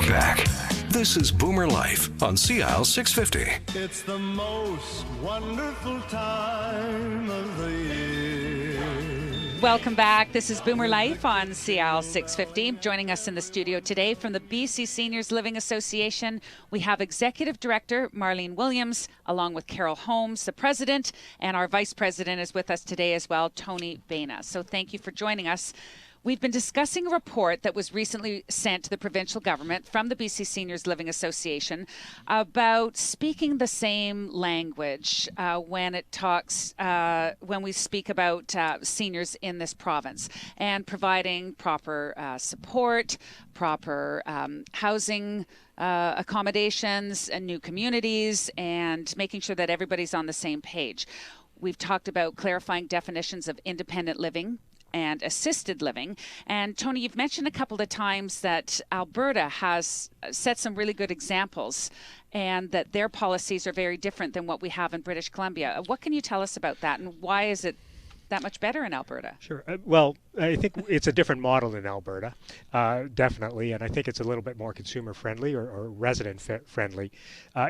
back. This is Boomer Life on CL 650. It's the most wonderful time of the year. Welcome back. This is Boomer Life on CL 650. Joining us in the studio today from the BC Seniors Living Association, we have Executive Director Marlene Williams, along with Carol Holmes, the President, and our Vice President is with us today as well, Tony Baina. So thank you for joining us. We've been discussing a report that was recently sent to the provincial government from the BC Seniors Living Association about speaking the same language when we speak about seniors in this province, and providing proper support, proper housing accommodations and new communities, and making sure that everybody's on the same page. We've talked about clarifying definitions of independent living and assisted living. And Tony, you've mentioned a couple of times that Alberta has set some really good examples and that their policies are very different than what we have in British Columbia. What can you tell us about that, and why is it that much better in Alberta? Sure. Well, I think it's a different model in Alberta, definitely, and I think it's a little bit more consumer friendly or resident friendly.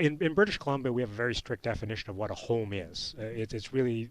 In British Columbia, we have a very strict definition of what a home is. It's really,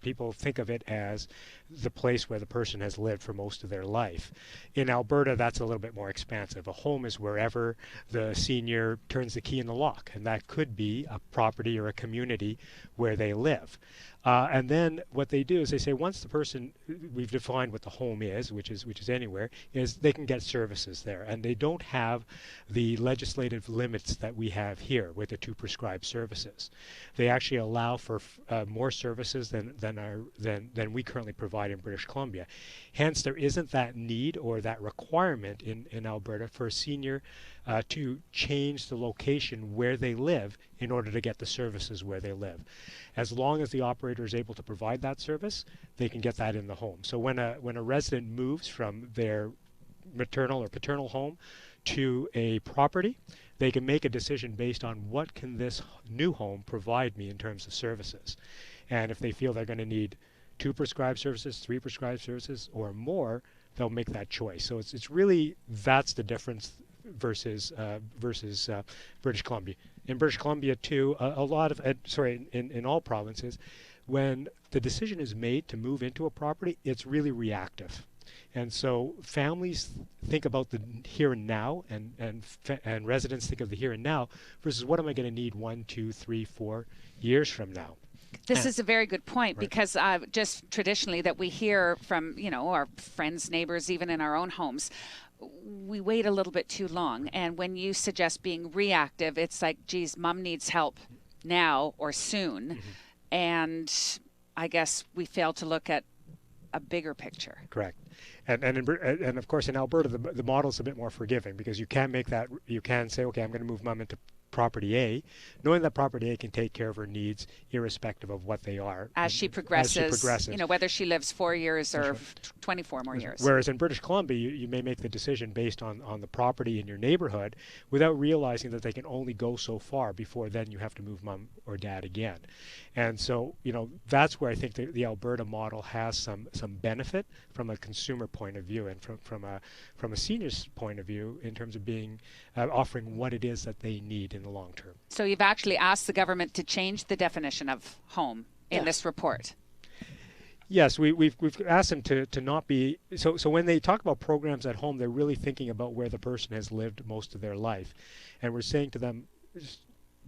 people think of it as the place where the person has lived for most of their life. In Alberta, that's a little bit more expansive. A home is wherever the senior turns the key in the lock, and that could be a property or a community where they live. And then what they do is they say once the person, we've defined what the home is, which is anywhere, is they can get services there, and they don't have the legislative limits that we have here with the 2 prescribed services. They actually allow for more services than we currently provide in British Columbia. Hence, there isn't that need or that requirement in Alberta for a senior to change the location where they live in order to get the services where they live. As long as the operator is able to provide that service, they can get that in the home. So when a resident moves from their maternal or paternal home to a property, they can make a decision based on what can this new home provide me in terms of services. And if they feel they're going to need 2 prescribed services, 3 prescribed services, or more, they'll make that choice. So it's really, that's the difference versus British Columbia. In British Columbia too, in all provinces, when the decision is made to move into a property, it's really reactive. And so families think about the here and now, and residents think of the here and now versus what am I going to need 1, 2, 3, 4 years from now. This is a very good point, right. Because just traditionally that we hear from, our friends, neighbors, even in our own homes, we wait a little bit too long. And when you suggest being reactive, it's like, geez, mom needs help now or soon. Mm-hmm. And I guess we fail to look at a bigger picture. Correct. And of course in Alberta, the model's a bit more forgiving because you can say, okay, I'm going to move mom into property A, knowing that property A can take care of her needs irrespective of what they are. As she progresses, whether she lives 4 years or 24 more years. Whereas in British Columbia, you may make the decision based on the property in your neighborhood without realizing that they can only go so far before then you have to move mom or dad again. And so, that's where I think the Alberta model has some benefit from a consumer point of view and from a senior's point of view in terms of being offering what it is that they need in the long term. So you've actually asked the government to change the definition of home in this report. Yes, we've asked them to not be so when they talk about programs at home, they're really thinking about where the person has lived most of their life, and we're saying to them, just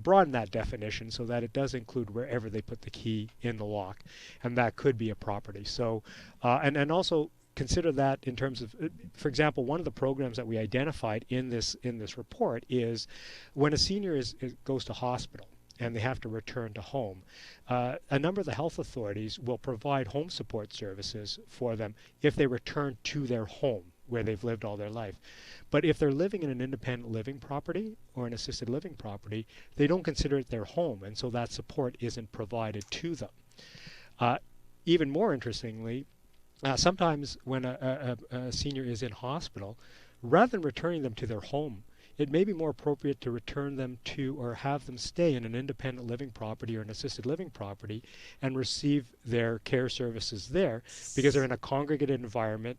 broaden that definition so that it does include wherever they put the key in the lock, and that could be a property. So and also consider that in terms of, for example, one of the programs that we identified in this report is when a senior goes to hospital and they have to return to home, a number of the health authorities will provide home support services for them if they return to their home where they've lived all their life. But if they're living in an independent living property or an assisted living property, they don't consider it their home, and so that support isn't provided to them. Even more interestingly, sometimes when a senior is in hospital, rather than returning them to their home, it may be more appropriate to return them to or have them stay in an independent living property or an assisted living property and receive their care services there, because they're in a congregated environment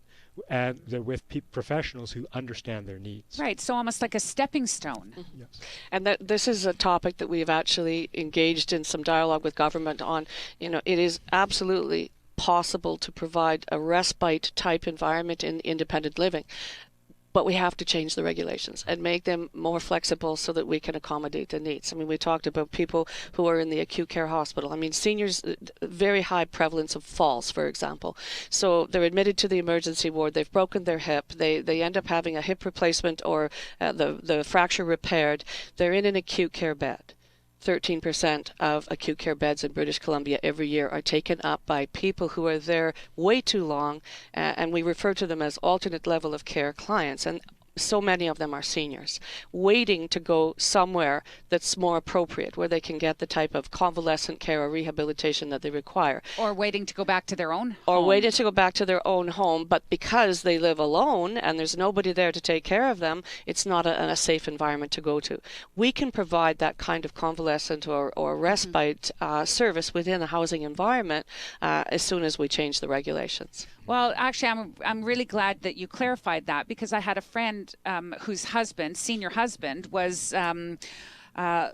and they're with professionals who understand their needs. Right, so almost like a stepping stone. Yes. And that this is a topic that we've actually engaged in some dialogue with government on. It is absolutely possible to provide a respite type environment in independent living, but we have to change the regulations and make them more flexible so that we can accommodate the needs. I mean, we talked about people who are in the acute care hospital. I mean, seniors, very high prevalence of falls, for example. So they're admitted to the emergency ward, they've broken their hip, they end up having a hip replacement or the fracture repaired. They're in an acute care bed. 13% of acute care beds in British Columbia every year are taken up by people who are there way too long, and we refer to them as alternate level of care clients. And so many of them are seniors waiting to go somewhere that's more appropriate, where they can get the type of convalescent care or rehabilitation that they require. Or waiting to go back to their own home. Or waiting to go back to their own home, but because they live alone and there's nobody there to take care of them, it's not a safe environment to go to. We can provide that kind of convalescent or respite service within a housing environment as soon as we change the regulations. Well, actually, I'm really glad that you clarified that, because I had a friend whose senior husband, was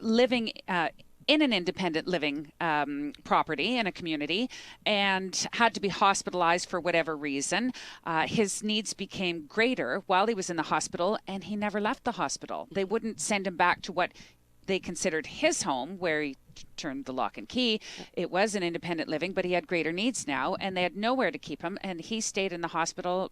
living in an independent living property in a community and had to be hospitalized for whatever reason. His needs became greater while he was in the hospital, and he never left the hospital. They wouldn't send him back to what they considered his home, where he turned the lock and key. It was an independent living, but he had greater needs now, and they had nowhere to keep him, and he stayed in the hospital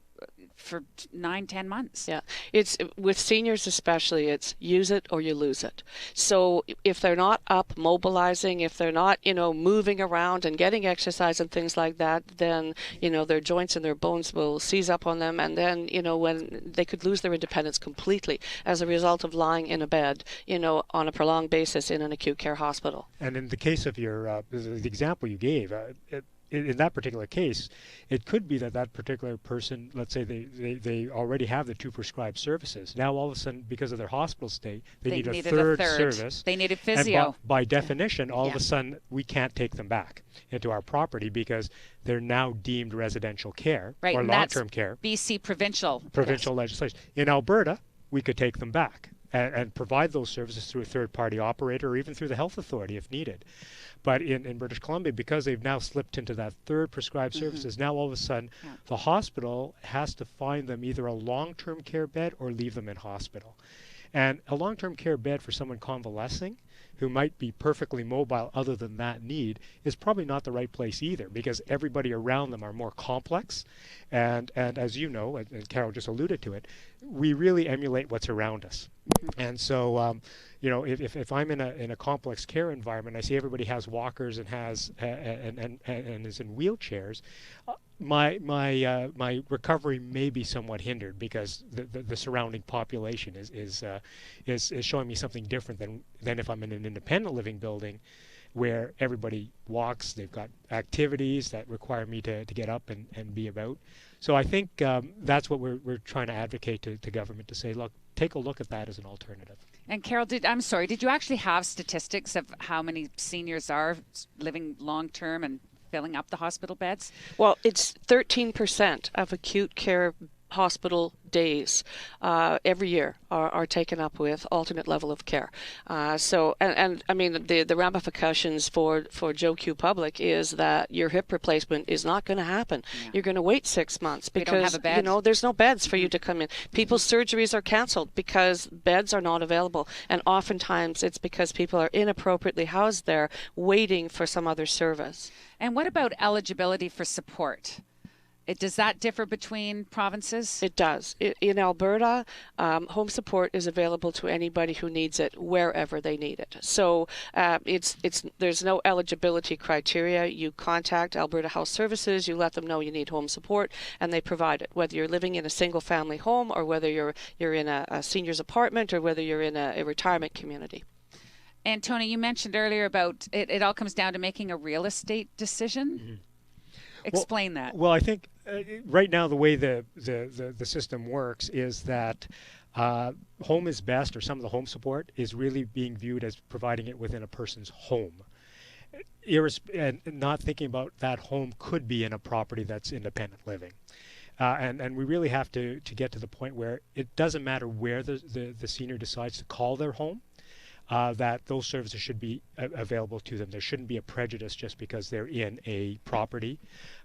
for 9-10 months. Yeah, it's with seniors especially, it's use it or you lose it. So if they're not up mobilizing, if they're not moving around and getting exercise and things like that, then their joints and their bones will seize up on them, and then when they could lose their independence completely as a result of lying in a bed on a prolonged basis in an acute care hospital. And in the case of your the example you gave, in that particular case, it could be that particular person, let's say they already have the 2 prescribed services. Now all of a sudden, because of their hospital stay, they need a third service. They needed physio. And by definition, all of a sudden, we can't take them back into our property because they're now deemed residential care or long-term care. BC provincial legislation. In Alberta, we could take them back and provide those services through a third-party operator or even through the health authority if needed. But in British Columbia, because they've now slipped into that third prescribed services, now all of a sudden the hospital has to find them either a long-term care bed or leave them in hospital. And a long-term care bed for someone convalescing who might be perfectly mobile other than that need is probably not the right place either, because everybody around them are more complex. And as you know, and Carol just alluded to it, we really emulate what's around us. And so, if I'm in a complex care environment, I see everybody has walkers and has and is in wheelchairs. My recovery may be somewhat hindered because the surrounding population is showing me something different than if I'm in an independent living building, where everybody walks. They've got activities that require me to get up and be about. So I think that's what we're trying to advocate to government, to say, look, take a look at that as an alternative. And Carol, did you actually have statistics of how many seniors are living long-term and filling up the hospital beds? Well, it's 13% of acute care hospital days every year are taken up with alternate level of care. So I mean, the ramifications for Joe Q Public is that your hip replacement is not going to happen. Yeah. You're going to wait 6 months because there's no beds for you to come in. People's surgeries are canceled because beds are not available, and oftentimes it's because people are inappropriately housed there waiting for some other service. And what about eligibility for support? Does that differ between provinces? It does. In Alberta, home support is available to anybody who needs it wherever they need it. So there's no eligibility criteria. You contact Alberta Health Services, you let them know you need home support, and they provide it. Whether you're living in a single-family home, or whether you're in a senior's apartment, or whether you're in a retirement community. And Tony, you mentioned earlier about it all comes down to making a real estate decision. Mm-hmm. Explain that. Well, I think right now the way the system works is that Home is best, or some of the home support is really being viewed as providing it within a person's home. And not thinking about that home could be in a property that's independent living. And we really have to get to the point where it doesn't matter where the senior decides to call their home, that those services should be available to them. There shouldn't be a prejudice just because they're in a property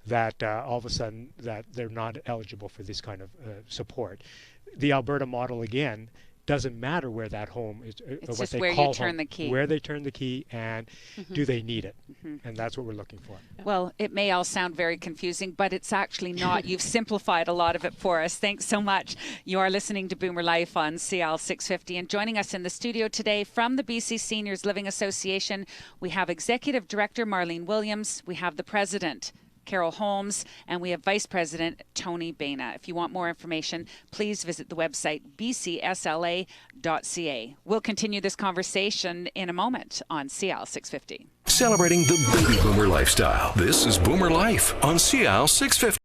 that all of a sudden that they're not eligible for this kind of support. The Alberta model, again, doesn't matter where that home is, it's what just they where call you turn home, the key. where they turn the key, and do they need it? And that's what we're looking for. Well, it may all sound very confusing, but it's actually not. You've simplified a lot of it for us. Thanks so much. You are listening to Boomer Life on CL 650, and joining us in the studio today from the BC Seniors Living Association, we have Executive Director Marlene Williams, we have the President, Carol Holmes, and we have Vice President Tony Baina. If you want more information, please visit the website bcsla.ca. We'll continue this conversation in a moment on CL 650. Celebrating the baby boomer lifestyle. This is Boomer Life on CL 650.